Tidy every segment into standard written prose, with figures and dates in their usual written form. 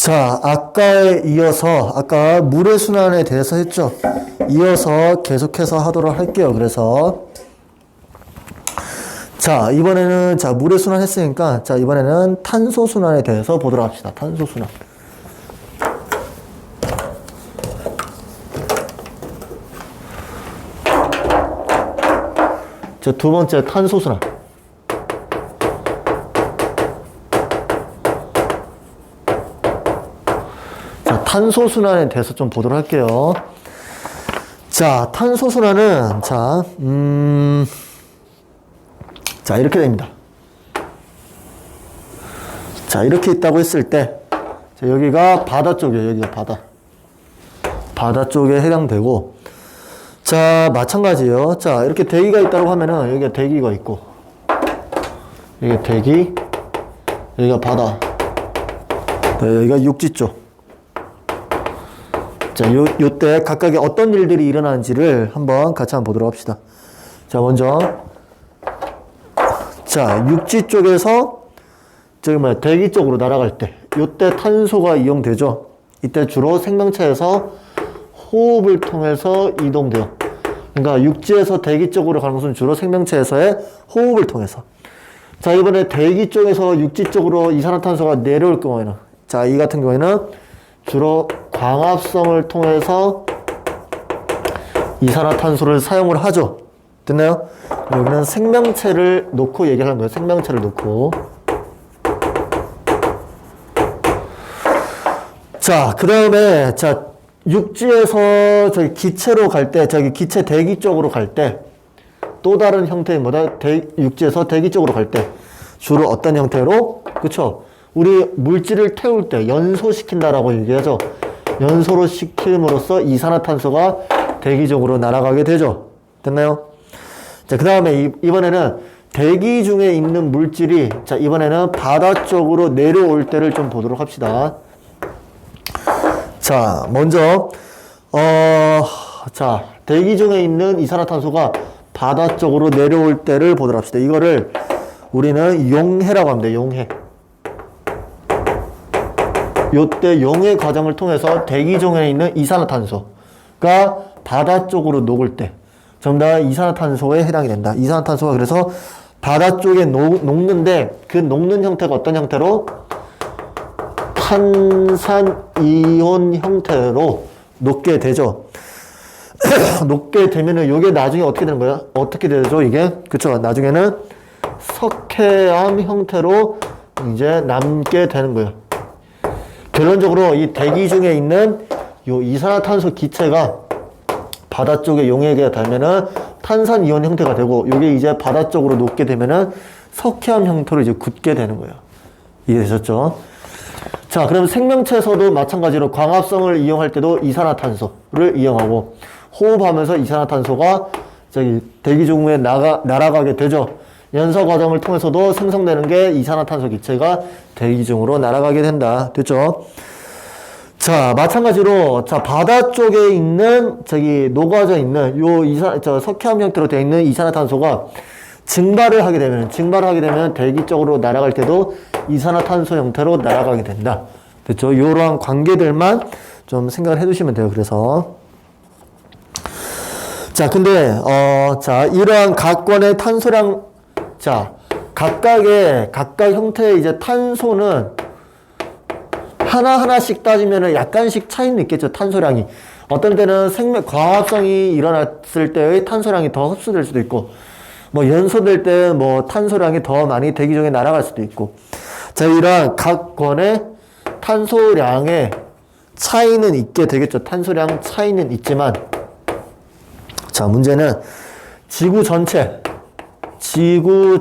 자, 아까에 이어서, 아까 물의 순환에 대해서 했죠. 이어서 계속해서 하도록 할게요. 그래서, 자, 이번에는, 자, 물의 순환 했으니까, 자, 이번에는 탄소 순환에 대해서 보도록 합시다. 탄소 순환. 자, 두 번째 탄소 순환. 탄소 순환에 대해서 좀 보도록 할게요. 자, 탄소 순환은, 자, 이렇게 됩니다. 자, 이렇게 있다고 했을 때, 자, 여기가 바다 쪽이에요. 여기가 바다. 바다 쪽에 해당되고, 자, 마찬가지예요. 자, 이렇게 대기가 있다고 하면은, 여기가 대기가 있고, 여기가 대기, 여기가 바다, 네, 여기가 육지 쪽. 자, 요때 각각의 어떤 일들이 일어나는지를 한번 같이 한번 보도록 합시다. 자, 먼저. 자, 육지 쪽에서, 대기 쪽으로 날아갈 때, 요때 탄소가 이용되죠. 이때 주로 생명체에서 호흡을 통해서 이동돼요. 그러니까 육지에서 대기 쪽으로 가는 것은 주로 생명체에서의 호흡을 통해서. 자, 이번에 대기 쪽에서 육지 쪽으로 이산화탄소가 내려올 경우에는, 자, 이 같은 경우에는 주로 광합성을 통해서 이산화탄소를 사용을 하죠. 됐나요? 여기는 생명체를 놓고 얘기하는 거예요. 생명체를 놓고. 자, 그 다음에, 자, 육지에서 저기 기체로 갈 때, 저기 기체 대기 쪽으로 갈 때, 또 다른 형태의 뭐다? 육지에서 대기 쪽으로 갈 때, 주로 어떤 형태로? 그쵸? 우리 물질을 태울 때 연소시킨다라고 얘기하죠. 연소로 시킴으로써 이산화탄소가 대기적으로 날아가게 되죠. 됐나요? 자, 그 다음에 이번에는 대기 중에 있는 물질이, 자, 이번에는 바다 쪽으로 내려올 때를 좀 보도록 합시다. 자, 먼저, 자, 대기 중에 있는 이산화탄소가 바다 쪽으로 내려올 때를 보도록 합시다. 이거를 우리는 용해라고 합니다. 용해. 요때 용해 과정을 통해서 대기 중에 있는 이산화탄소가 바다 쪽으로 녹을 때 전부 다 이산화탄소에 해당이 된다. 이산화탄소가 그래서 바다 쪽에 녹는데 그 녹는 형태가 어떤 형태로? 탄산이온 형태로 녹게 되죠. 녹게 되면은 요게 나중에 어떻게 되는 거야? 어떻게 되죠? 이게? 그쵸? 나중에는 석회암 형태로 이제 남게 되는 거예요. 결론적으로 이 대기 중에 있는 요 이산화탄소 기체가 바다 쪽에 용해가 되면은 탄산이온 형태가 되고, 요게 이제 바다 쪽으로 녹게 되면은 석회암 형태로 이제 굳게 되는 거예요. 이해되셨죠? 자, 그럼 생명체에서도 마찬가지로 광합성을 이용할 때도 이산화탄소를 이용하고, 호흡하면서 이산화탄소가 저기 대기 중에 날아가게 되죠. 연소 과정을 통해서도 생성되는 게 이산화탄소 기체가 대기 중으로 날아가게 된다. 됐죠? 자, 마찬가지로, 자, 바다 쪽에 있는, 저기, 녹아져 있는, 석회암 형태로 되어 있는 이산화탄소가 증발을 하게 되면 대기 쪽으로 날아갈 때도 이산화탄소 형태로 날아가게 된다. 됐죠? 이러한 관계들만 좀 생각을 해 두시면 돼요. 그래서. 자, 근데, 자, 이러한 각권의 탄소량, 자, 각각 형태의 이제 탄소는 하나하나씩 따지면은 약간씩 차이는 있겠죠, 탄소량이. 어떤 때는 과합성이 일어났을 때의 탄소량이 더 흡수될 수도 있고, 뭐 연소될 때 뭐 탄소량이 더 많이 대기 중에 날아갈 수도 있고. 자, 이러한 각권의 탄소량의 차이는 있게 되겠죠. 탄소량 차이는 있지만, 자, 문제는 지구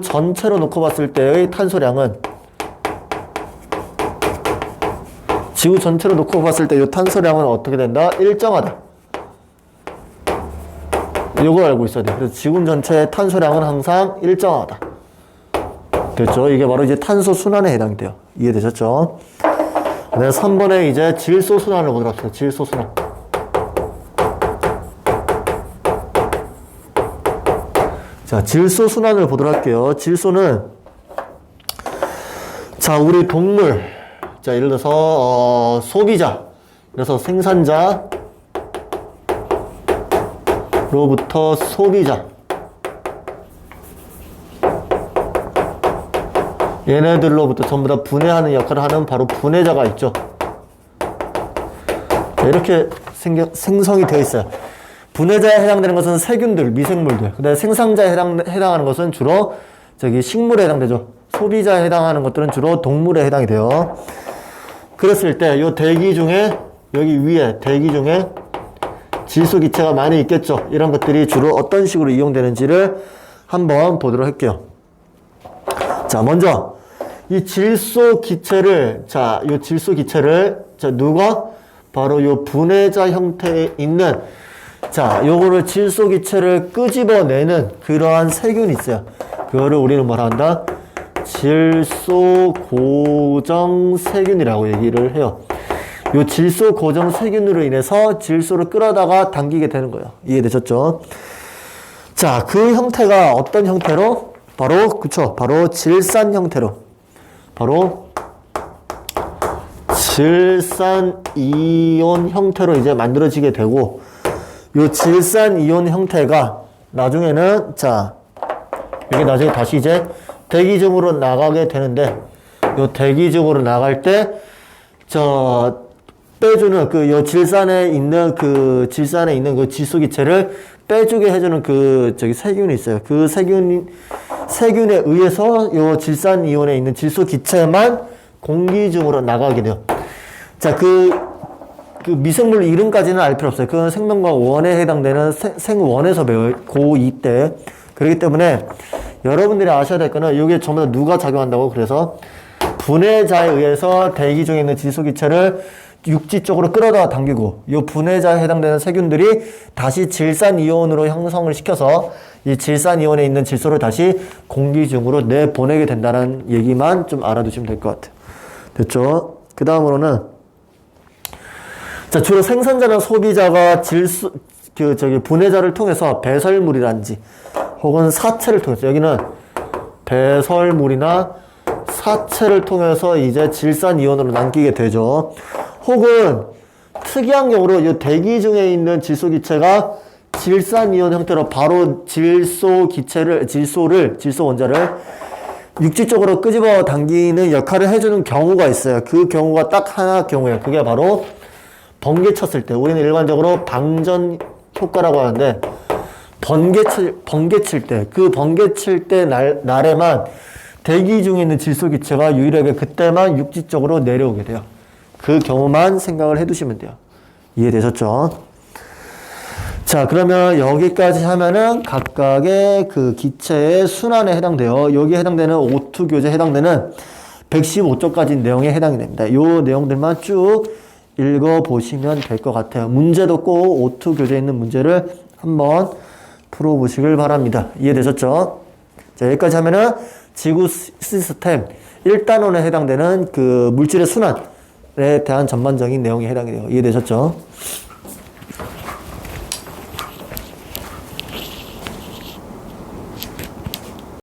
전체로 놓고 봤을 때의 탄소량은, 지구 전체로 놓고 봤을 때 이 탄소량은 어떻게 된다? 일정하다. 이걸 알고 있어야 돼. 그래서 지구 전체의 탄소량은 항상 일정하다. 됐죠? 이게 바로 이제 탄소 순환에 해당이 돼요. 이해되셨죠? 그래서 3번에 이제 질소 순환을 보도록 합시다. 질소 순환. 자, 질소 순환을 보도록 할게요. 질소는, 자, 우리 동물, 자, 예를 들어서, 소비자. 그래서 생산자로부터 소비자. 얘네들로부터 전부 다 분해하는 역할을 하는 바로 분해자가 있죠. 이렇게 생성이 되어 있어요. 분해자에 해당되는 것은 세균들, 미생물들. 근데 생산자에 해당하는 것은 주로 식물에 해당되죠. 소비자에 해당하는 것들은 주로 동물에 해당이 돼요. 그랬을 때 이 대기 중에 여기 위에 대기 중에 질소 기체가 많이 있겠죠. 이런 것들이 주로 어떤 식으로 이용되는지를 한번 보도록 할게요. 자, 먼저 이 질소 기체를 자, 누가 바로 요 분해자 형태에 있는 자, 요거를 질소 기체를 끄집어내는 그러한 세균이 있어요. 그거를 우리는 뭐라 한다? 질소 고정 세균이라고 얘기를 해요. 요 질소 고정 세균으로 인해서 질소를 끌어다가 당기게 되는 거예요. 이해되셨죠? 자, 그 형태가 어떤 형태로? 바로 질산 형태로. 바로 질산이온 형태로 이제 만들어지게 되고, 요 질산이온 형태가 나중에는, 자, 이게 나중에 다시 이제 대기 중으로 나가게 되는데, 요 대기 중으로 나갈 때, 빼주는 요 질산에 있는 그 질소 기체를 빼주게 해주는 세균이 있어요. 그 세균에 의해서 요 질산이온에 있는 질소 기체만 공기 중으로 나가게 돼요. 자, 그 미생물 이름까지는 알 필요 없어요. 그건 생명과학원에 해당되는 생원에서 배워요. 고2 때. 그렇기 때문에 여러분들이 아셔야 될 거는 이게 전부 다 누가 작용한다고. 그래서 분해자에 의해서 대기 중에 있는 질소 기체를 육지 쪽으로 끌어다 당기고, 이 분해자에 해당되는 세균들이 다시 질산이온으로 형성을 시켜서 이 질산이온에 있는 질소를 다시 공기 중으로 내보내게 된다는 얘기만 좀 알아두시면 될 것 같아요. 됐죠? 그 다음으로는, 자, 주로 생산자나 소비자가 분해자를 통해서 배설물이란지 혹은 사체를 통해서, 여기는 배설물이나 사체를 통해서 이제 질산이온으로 남기게 되죠. 혹은 특이한 경우로 이 대기 중에 있는 질소 기체가 질산이온 형태로 바로 질소 원자를 육지 쪽으로 끄집어 당기는 역할을 해주는 경우가 있어요. 그 경우가 딱 하나 경우예요. 그게 바로 번개 쳤을 때, 우리는 일반적으로 방전 효과라고 하는데, 번개 칠 때 날에만 대기 중에 있는 질소 기체가 유일하게 그때만 육지 쪽으로 내려오게 돼요. 그 경우만 생각을 해두시면 돼요. 이해되셨죠? 자, 그러면 여기까지 하면은 각각의 그 기체의 순환에 해당돼요. 여기에 해당되는 O2 교재에 해당되는 115쪽까지 내용에 해당이 됩니다. 요 내용들만 쭉 읽어보시면 될 것 같아요. 문제도 꼭 O2 교재에 있는 문제를 한번 풀어보시길 바랍니다. 이해되셨죠? 자, 여기까지 하면은 지구 시스템 1단원에 해당되는 그 물질의 순환에 대한 전반적인 내용이 해당이 돼요. 이해되셨죠?